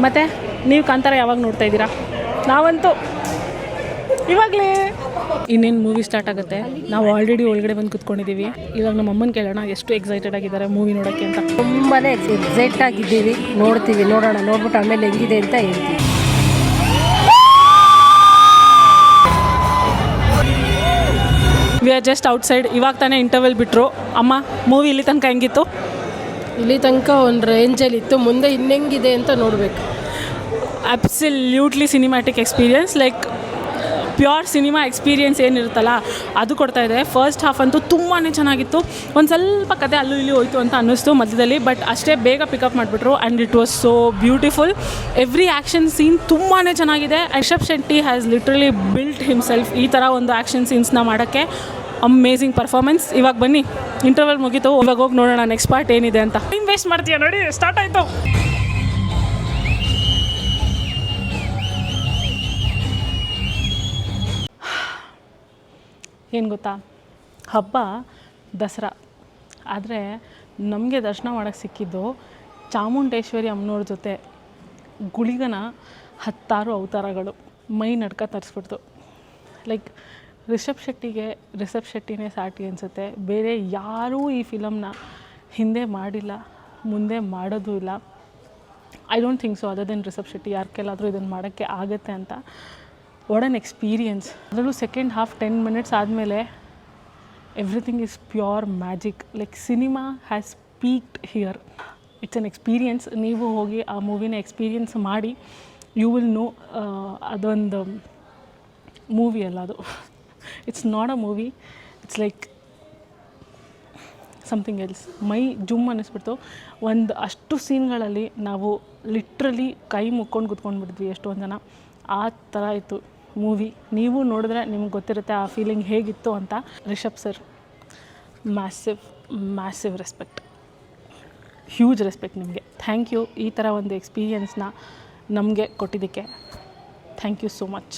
ಮತ್ತು ನೀವು ಕಾಂತಾರ ಯಾವಾಗ ನೋಡ್ತಾ ಇದ್ದೀರಾ? ನಾವಂತೂ ಇವಾಗಲೇ ಇನ್ನೇನು ಮೂವಿ ಸ್ಟಾರ್ಟ್ ಆಗುತ್ತೆ. ನಾವು ಆಲ್ರೆಡಿ ಒಳಗಡೆ ಬಂದು ಕೂತ್ಕೊಂಡಿದ್ದೀವಿ. ಇವಾಗ ನಮ್ಮ ಅಮ್ಮನ ಕೇಳೋಣ ಎಷ್ಟು ಎಕ್ಸೈಟೆಡ್ ಆಗಿದ್ದಾರೆ ಮೂವಿ ನೋಡೋಕ್ಕೆ ಅಂತ. ತುಂಬಾ ಎಕ್ಸೈಟ್ ಆಗಿದ್ದೀವಿ. ನೋಡೋಣ, ನೋಡ್ಬಿಟ್ಟು ಆಮೇಲೆ ಹೆಂಗಿದೆ ಅಂತ ಹೇಳ್ತೀವಿ. We are just outside. ಇವಾಗ ತಾನೇ ಇಂಟರ್ವೆಲ್ ಬಿಟ್ಟರು. ಅಮ್ಮ, ಮೂವಿ ಇಲ್ಲಿ ತನಕ ಹೆಂಗಿತ್ತು? ಇಲ್ಲಿ ತನಕ ಒಂದು ರೇಂಜಲ್ಲಿತ್ತು. ಮುಂದೆ ಇನ್ನೆಂಗಿದೆ ಅಂತ ನೋಡಬೇಕು. Absolutely cinematic experience, like pure cinema experience ಏನಿರುತ್ತಲ್ಲ ಅದು ಕೊಡ್ತಾಯಿದೆ. ಫಸ್ಟ್ ಹಾಫ್ ಅಂತೂ ತುಂಬಾ ಚೆನ್ನಾಗಿತ್ತು. ಒಂದು ಸ್ವಲ್ಪ ಕತೆ ಅಲ್ಲೂ ಇಲ್ಲಿ ಹೋಯ್ತು ಅಂತ ಅನ್ನಿಸ್ತು ಮಧ್ಯದಲ್ಲಿ, ಬಟ್ ಅಷ್ಟೇ ಬೇಗ ಪಿಕಪ್ ಮಾಡಿಬಿಟ್ರು and it was so beautiful. Every action scene ತುಂಬಾ ಚೆನ್ನಾಗಿದೆ. Rishab Shetty has literally built himself ಈ ಥರ ಒಂದು ಆ್ಯಕ್ಷನ್ ಸೀನ್ಸ್ನ ಮಾಡೋಕ್ಕೆ. Amazing performance. ಇವಾಗ ಬನ್ನಿ, ಇಂಟರ್ವಲ್ ಮುಗೀತು, ಇವಾಗ ಹೋಗಿ ನೋಡೋಣ ನೆಕ್ಸ್ಟ್ ಪಾರ್ಟ್ ಏನಿದೆ ಅಂತ. ಟೈಮ್ ವೇಸ್ಟ್ ಮಾಡ್ತೀಯ ನೋಡಿ, ಸ್ಟಾರ್ಟ್ ಆಯಿತು. ಏನು ಗೊತ್ತಾ, ಹಬ್ಬ ದಸರಾ, ಆದರೆ ನಮಗೆ ದರ್ಶನ ಮಾಡೋಕ್ಕೆ ಸಿಕ್ಕಿದ್ದು ಚಾಮುಂಡೇಶ್ವರಿ ಅಮ್ಮನವ್ರ ಜೊತೆ ಗುಳಿಗನ 10 ಅವತಾರಗಳು. ಮೈ ನಡ್ಕ ತರಿಸ್ಬಿಡ್ತು. ಲೈಕ್ ರಿಷಬ್ ಶೆಟ್ಟಿನೇ ಸಾಟಿ ಅನಿಸುತ್ತೆ. ಬೇರೆ ಯಾರೂ ಈ ಫಿಲಮ್ನ ಹಿಂದೆ ಮಾಡಿಲ್ಲ, ಮುಂದೆ ಮಾಡೋದು ಇಲ್ಲ. I don't think so other than Rishab Shetty ಯಾರ ಕೈಲಾದರೂ ಇದನ್ನು ಮಾಡೋಕ್ಕೆ ಆಗುತ್ತೆ ಅಂತ. What an experience. ಅದರಲ್ಲೂ ಸೆಕೆಂಡ್ ಹಾಫ್ 10 ಮಿನಿಟ್ಸ್ ಆದಮೇಲೆ everything is pure magic. Like cinema has peaked here. It's an experience. ನೀವು ಹೋಗಿ ಆ ಮೂವಿನ ಎಕ್ಸ್ಪೀರಿಯನ್ಸ್ ಮಾಡಿ, ಯು ವಿಲ್ ನೋ ಅದೊಂದು ಮೂವಿ ಅಲ್ಲ ಅದು. It's not a movie, it's like something else. ಮೈ ಜುಮ್ ಅನ್ನಿಸ್ಬಿಡ್ತು. ಒಂದು ಅಷ್ಟು ಸೀನ್ಗಳಲ್ಲಿ ನಾವು ಲಿಟ್ರಲಿ ಕೈ ಮುಕ್ಕೊಂಡು ಕೂತ್ಕೊಂಡ್ಬಿಟ್ಟಿದ್ವಿ ಎಷ್ಟೊಂದು ಜನ. ಆ ಥರ ಇತ್ತು ಮೂವಿ. ನೀವು ನೋಡಿದ್ರೆ ನಿಮ್ಗೆ ಗೊತ್ತಿರುತ್ತೆ ಆ ಫೀಲಿಂಗ್ ಹೇಗಿತ್ತು ಅಂತ. Rishab sir, massive respect, huge respect ನಿಮಗೆ. ಥ್ಯಾಂಕ್ ಯು ಈ ಥರ ಒಂದು ಎಕ್ಸ್ಪೀರಿಯನ್ಸ್ನ ನಮಗೆ ಕೊಟ್ಟಿದ್ದಕ್ಕೆ. Thank you so much.